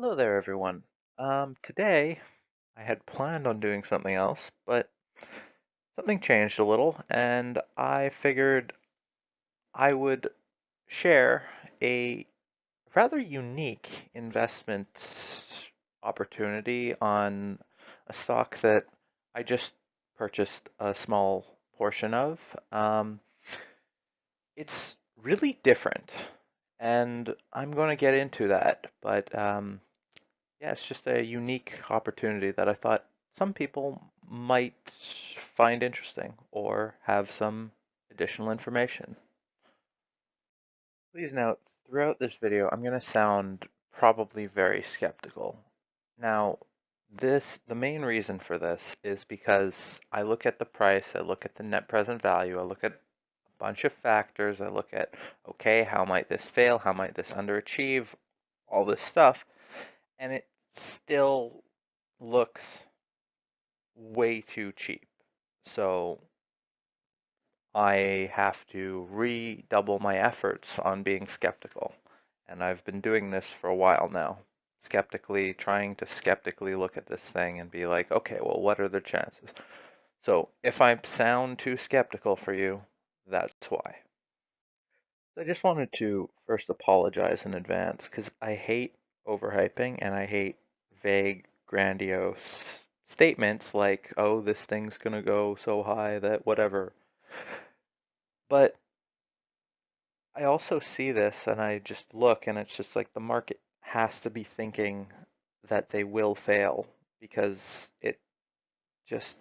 Hello there, everyone. Today I had planned on doing something else, but something changed a little, and I figured I would share a rather unique investment opportunity on a stock that I just purchased a small portion of. Um, it's really different, and I'm going to get into that, but yeah, it's just a unique opportunity that I thought some people might find interesting or have some additional information. Please note, throughout this video, I'm going to sound probably very skeptical. Now, the main reason for this is because I look at the price, I look at the net present value, I look at a bunch of factors, I look at, okay, how might this fail? How might this underachieve? All this stuff, and it still looks way too cheap. So I have to redouble my efforts on being skeptical. And I've been doing this for a while now, trying to skeptically look at this thing and be like, okay, well, what are the chances? So if I sound too skeptical for you, that's why. I just wanted to first apologize in advance because I hate overhyping and I hate vague, grandiose statements like, oh, this thing's going to go so high that whatever. But I also see this and I just look and it's just like the market has to be thinking that they will fail because just,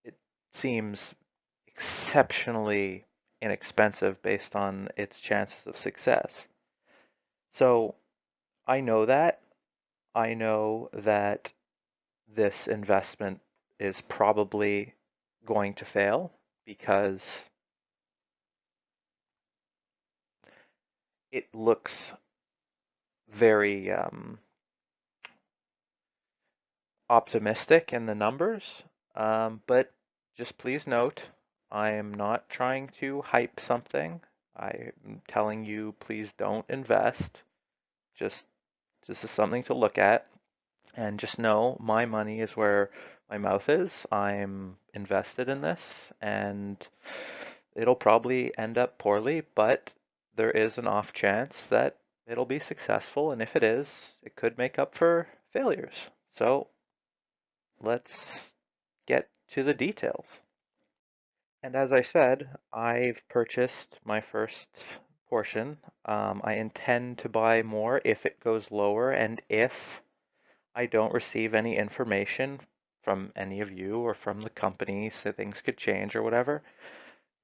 it seems exceptionally inexpensive based on its chances of success. So I know that. I know that this investment is probably going to fail because it looks very optimistic in the numbers. But just please note, I am not trying to hype something. I'm telling you, please don't invest. Just this is something to look at. And just know my money is where my mouth is. I'm invested in this and it'll probably end up poorly, but there is an off chance that it'll be successful. And if it is, it could make up for failures. So let's get to the details. And as I said, I've purchased my first portion. I intend to buy more if it goes lower and if I don't receive any information from any of you or from the company, so things could change or whatever,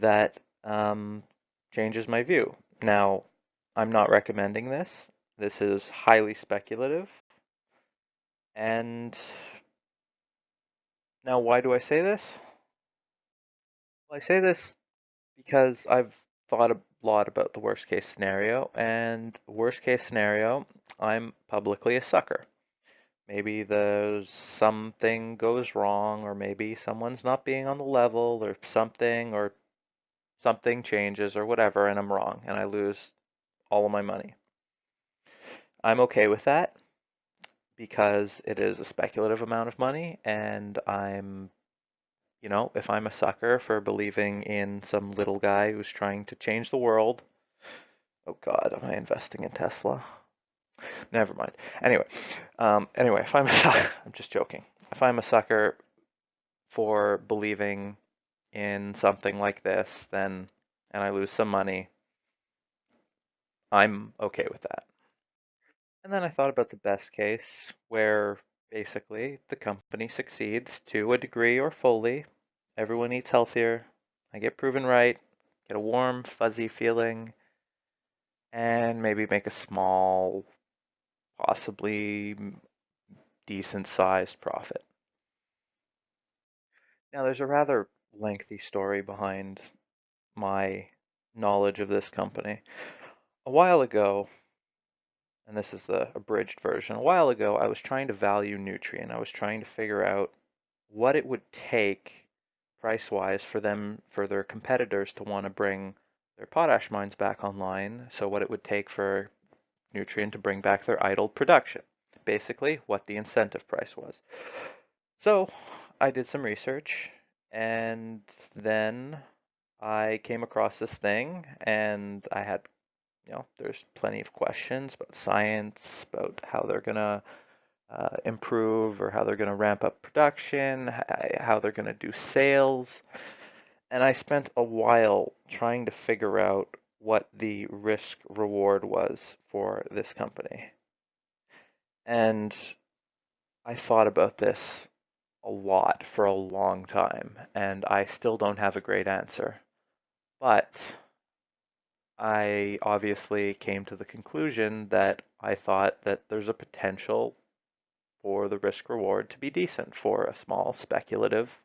that changes my view. Now, I'm not recommending this. This is highly speculative. And now, why do I say this? Well, I say this because I've thought a lot about the worst case scenario, and worst case scenario, I'm publicly a sucker. Maybe there's something goes wrong, or maybe someone's not being on the level, or something changes, or whatever, and I'm wrong, and I lose all of my money. I'm okay with that because it is a speculative amount of money, and if I'm a sucker for believing in some little guy who's trying to change the world, oh God, am I investing in Tesla? Never mind. Anyway, if I'm a sucker, I'm just joking. If I'm a sucker for believing in something like this, then and I lose some money, I'm okay with that. And then I thought about the best case where basically the company succeeds to a degree or fully. Everyone eats healthier. I get proven right, get a warm, fuzzy feeling, and maybe make a small, possibly decent sized profit. Now, there's a rather lengthy story behind my knowledge of this company. A while ago, and this is the abridged version, a while ago I was trying to value Nutrien. I was trying to figure out what it would take price-wise for their competitors to want to bring their potash mines back online. So what it would take for Nutrien to bring back their idled production. basically what the incentive price was. So I did some research and then I came across this thing and I had, there's plenty of questions about science, about how they're going to improve or how they're going to ramp up production, how they're going to do sales. And I spent a while trying to figure out what the risk reward was for this company. And I thought about this a lot for a long time, and I still don't have a great answer. But I obviously came to the conclusion that I thought that there's a potential for the risk reward to be decent for a small speculative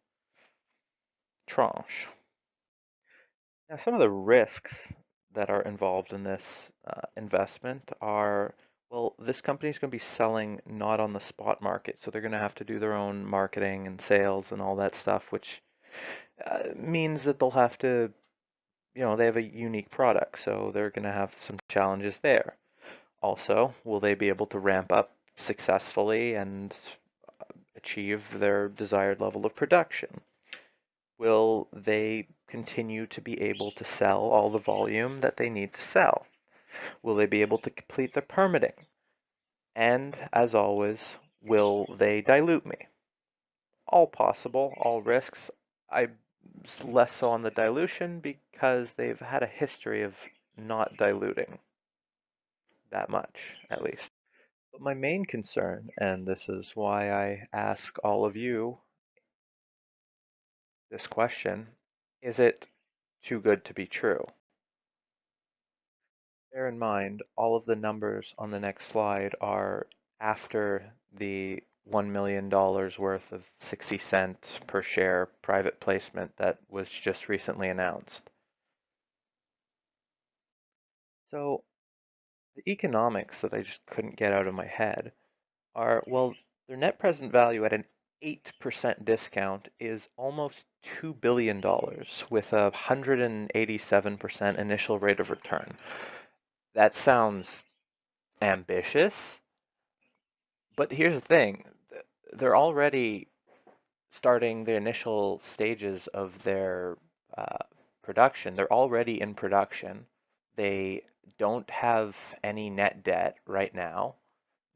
tranche. Now, some of the risks that are involved in this investment are, well, this company is going to be selling not on the spot market, so they're going to have to do their own marketing and sales and all that stuff, which means that they'll have to, they have a unique product, so they're going to have some challenges there. Also, will they be able to ramp up successfully and achieve their desired level of production? Will they continue to be able to sell all the volume that they need to sell? Will they be able to complete the permitting? And as always, will they dilute me? All possible, all risks. I less so on the dilution because they've had a history of not diluting that much, at least. But my main concern, and this is why I ask all of you this question, is it too good to be true? Bear in mind, all of the numbers on the next slide are after the $1 million worth of 60 cents per share private placement that was just recently announced. So the economics that I just couldn't get out of my head are, well, their net present value at an 8% discount is almost $2 billion with a 187% initial rate of return. That sounds ambitious, but here's the thing. They're already starting the initial stages of their uh, production. They're already in production. They don't have any net debt right now.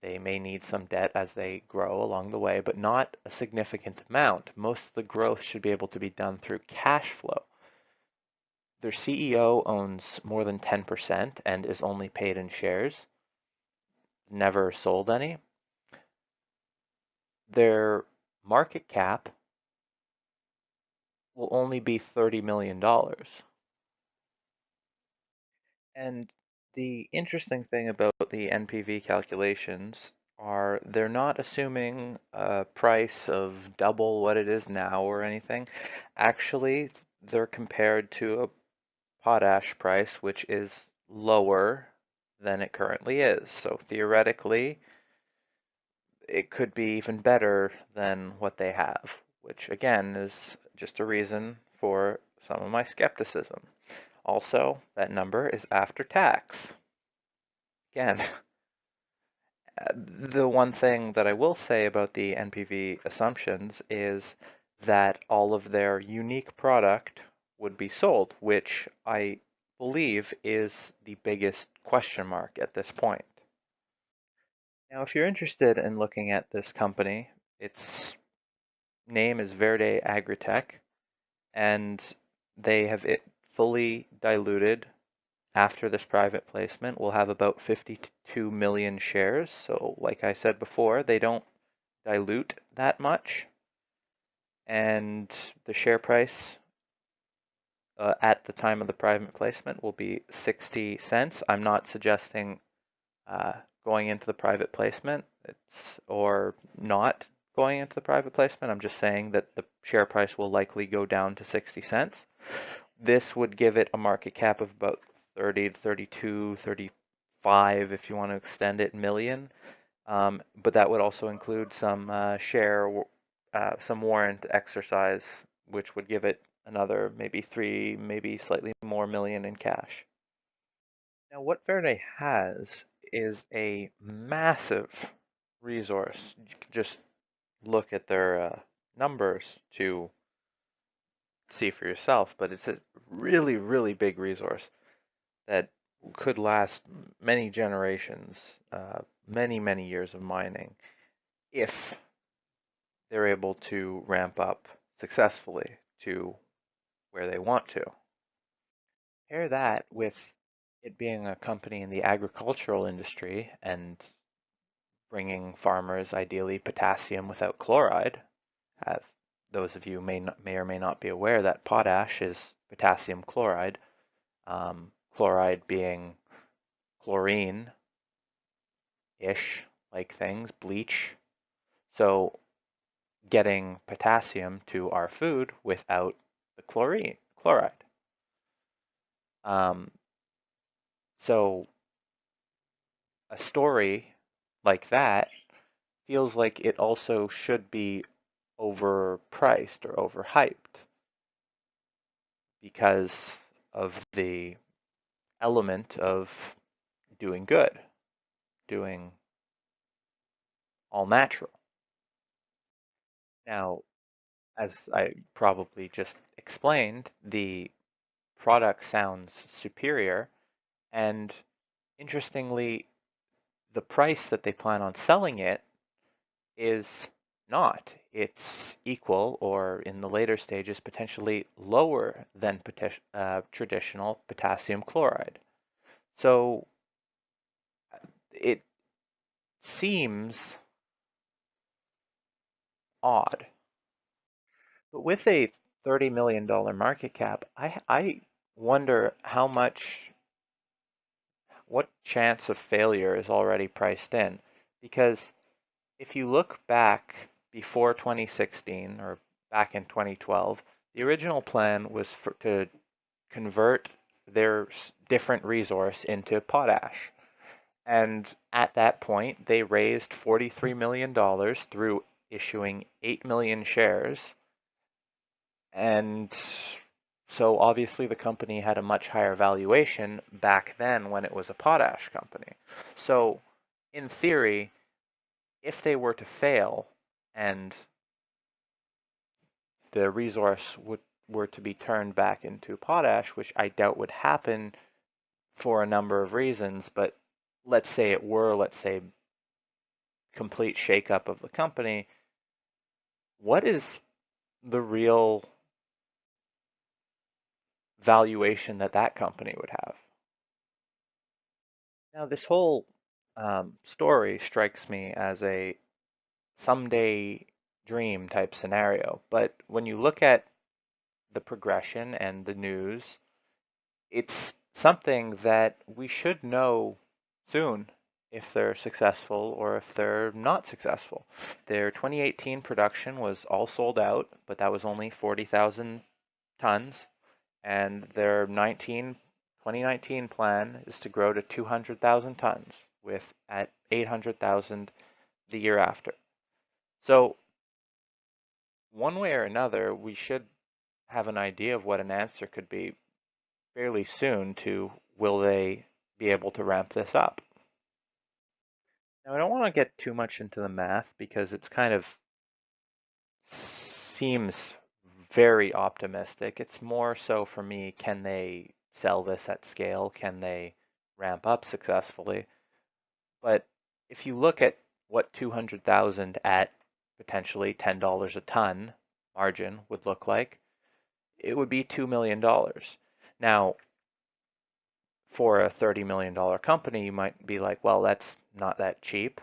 They may need some debt as they grow along the way, but not a significant amount. Most of the growth should be able to be done through cash flow. Their CEO owns more than 10% and is only paid in shares, never sold any. Their market cap will only be $30 million. And the interesting thing about the NPV calculations are they're not assuming a price of double what it is now or anything. Actually, they're compared to a potash price, which is lower than it currently is. So theoretically, it could be even better than what they have, which again is just a reason for some of my skepticism. Also, that number is after tax. Again, the one thing that I will say about the NPV assumptions is that all of their unique product would be sold, which I believe is the biggest question mark at this point. Now, if you're interested in looking at this company, its name is Verde Agritech, and they have it fully diluted after this private placement. We'll have about 52 million shares. So like I said before, they don't dilute that much. And the share price at the time of the private placement will be 60 cents. I'm not suggesting uh, going into the private placement or not going into the private placement. I'm just saying that the share price will likely go down to 60 cents. This would give it a market cap of about 30 to 32, 35 if you want to extend it million. But that would also include some some warrant exercise, which would give it another maybe 3, maybe slightly more million in cash. Now, what Verde has is a massive resource. You can just look at their numbers to see for yourself, but it's a really, really big resource that could last many generations, many, many years of mining if they're able to ramp up successfully to where they want to. Pair that with it being a company in the agricultural industry and bringing farmers ideally potassium without chloride. Uh, those of you may or may not be aware that potash is potassium chloride, chloride being chlorine-ish like things, bleach. So getting potassium to our food without the chloride. Um, so a story like that feels like it also should be overpriced or overhyped because of the element of doing good, doing all natural. Now, as I probably just explained, the product sounds superior, and interestingly, the price that they plan on selling it is not. It's equal, or in the later stages, potentially lower than traditional potassium chloride. So it seems odd. But with a $30 million market cap, I wonder what chance of failure is already priced in. Because if you look back before 2016 or back in 2012, the original plan was to convert their different resource into potash. And at that point, they raised $43 million through issuing 8 million shares. And so obviously the company had a much higher valuation back then when it was a potash company. So in theory, if they were to fail and the resource were to be turned back into potash, which I doubt would happen for a number of reasons, but let's say complete shakeup of the company, what is the real valuation that company would have? Now, this whole story strikes me as a someday dream type scenario, but when you look at the progression and the news, it's something that we should know soon if they're successful or if they're not successful. Their 2018 production was all sold out, but that was only 40,000 tons, and their 2019 plan is to grow to 200,000 tons with at 800,000 the year after. So one way or another, we should have an idea of what an answer could be fairly soon to will they be able to ramp this up. Now, I don't want to get too much into the math because it's kind of seems very optimistic. It's more so for me, can they sell this at scale? Can they ramp up successfully? But if you look at what 200,000 at potentially $10 a ton margin would look like, it would be $2 million. Now, for a $30 million company, you might be like, well, that's not that cheap.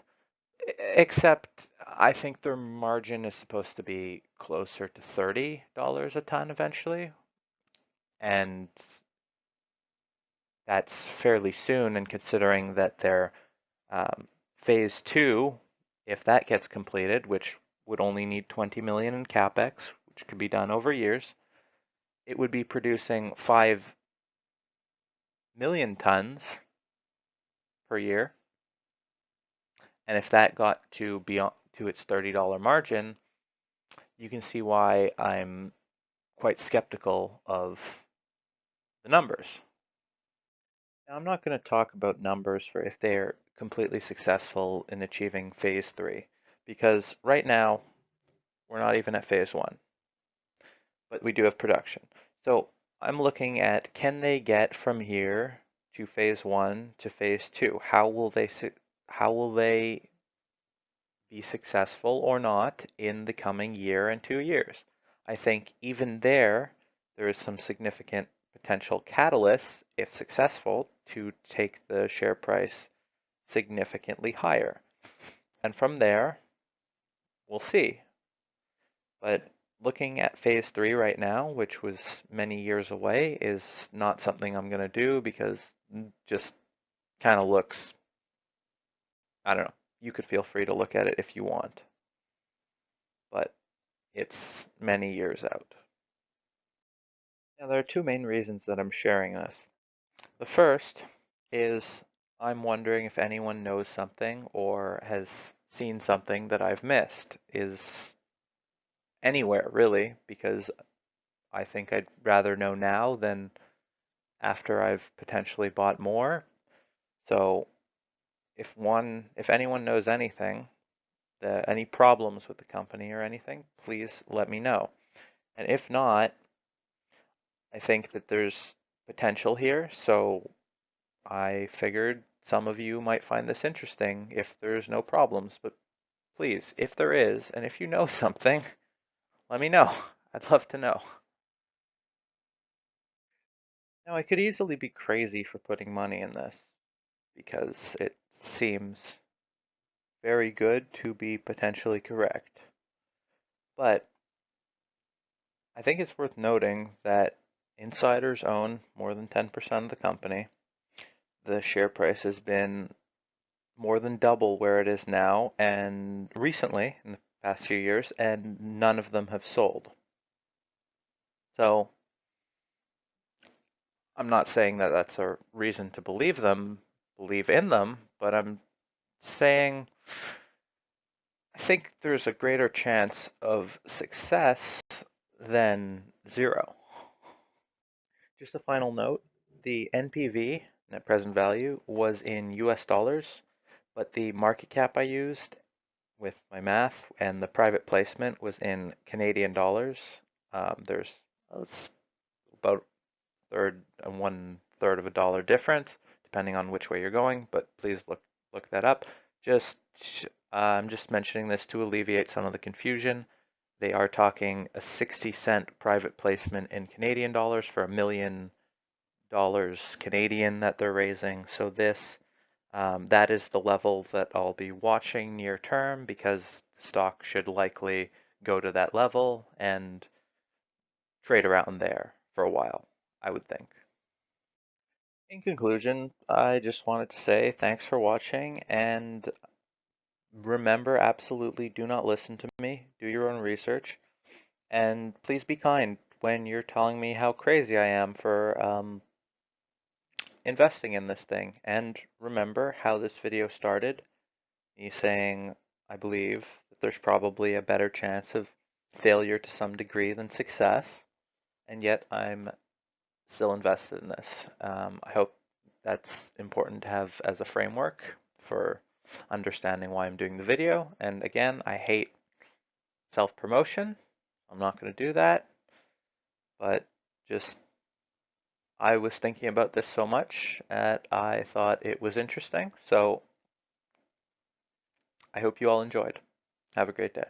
Except I think their margin is supposed to be closer to $30 a ton eventually. And that's fairly soon. And considering that their phase two, if that gets completed, which would only need 20 million in capex, which could be done over years, it would be producing 5 million tons per year. And if that got to its $30 margin, you can see why I'm quite skeptical of the numbers. Now, I'm not going to talk about numbers for if they're completely successful in achieving phase 3. Because right now, we're not even at phase 1, but we do have production. So I'm looking at, can they get from here to phase 1 to phase 2? How will they be successful or not in the coming year and 2 years? I think even there is some significant potential catalysts, if successful, to take the share price significantly higher. And from there, we'll see. But looking at phase 3 right now, which was many years away, is not something I'm going to do because just kind of looks, I don't know. You could feel free to look at it if you want, but it's many years out. Now, there are two main reasons that I'm sharing this. The first is I'm wondering if anyone knows something or has seen something that I've missed, is anywhere really, because I think I'd rather know now than after I've potentially bought more. So if anyone knows anything, any problems with the company or anything, please let me know. And if not, I think that there's potential here. So I figured some of you might find this interesting if there's no problems. But please, if there is, and if you know something, let me know. I'd love to know. Now, I could easily be crazy for putting money in this because it seems very good to be potentially correct. But I think it's worth noting that insiders own more than 10% of the company. The share price has been more than double where it is now, and recently, in the past few years, and none of them have sold. So I'm not saying that that's a reason to believe in them, but I'm saying I think there's a greater chance of success than zero. Just a final note, the NPV, net present value, was in US dollars, but the market cap I used with my math and the private placement was in Canadian dollars. There's about third and 1/3 of a dollar difference, depending on which way you're going, but please look that up. I'm just mentioning this to alleviate some of the confusion. They are talking a 60-cent private placement in Canadian dollars for $1 million Canadian that they're raising. So that is the level that I'll be watching near term because the stock should likely go to that level and trade around there for a while, I would think. In conclusion, I just wanted to say thanks for watching, and remember, absolutely do not listen to me. Do your own research, and please be kind when you're telling me how crazy I am for investing in this thing. And remember how this video started, me saying I believe that there's probably a better chance of failure to some degree than success, and yet I'm still invested in this. I hope that's important to have as a framework for understanding why I'm doing the video. And again, I hate self-promotion. I'm not going to do that, but just I was thinking about this so much that I thought it was interesting. So I hope you all enjoyed. Have a great day.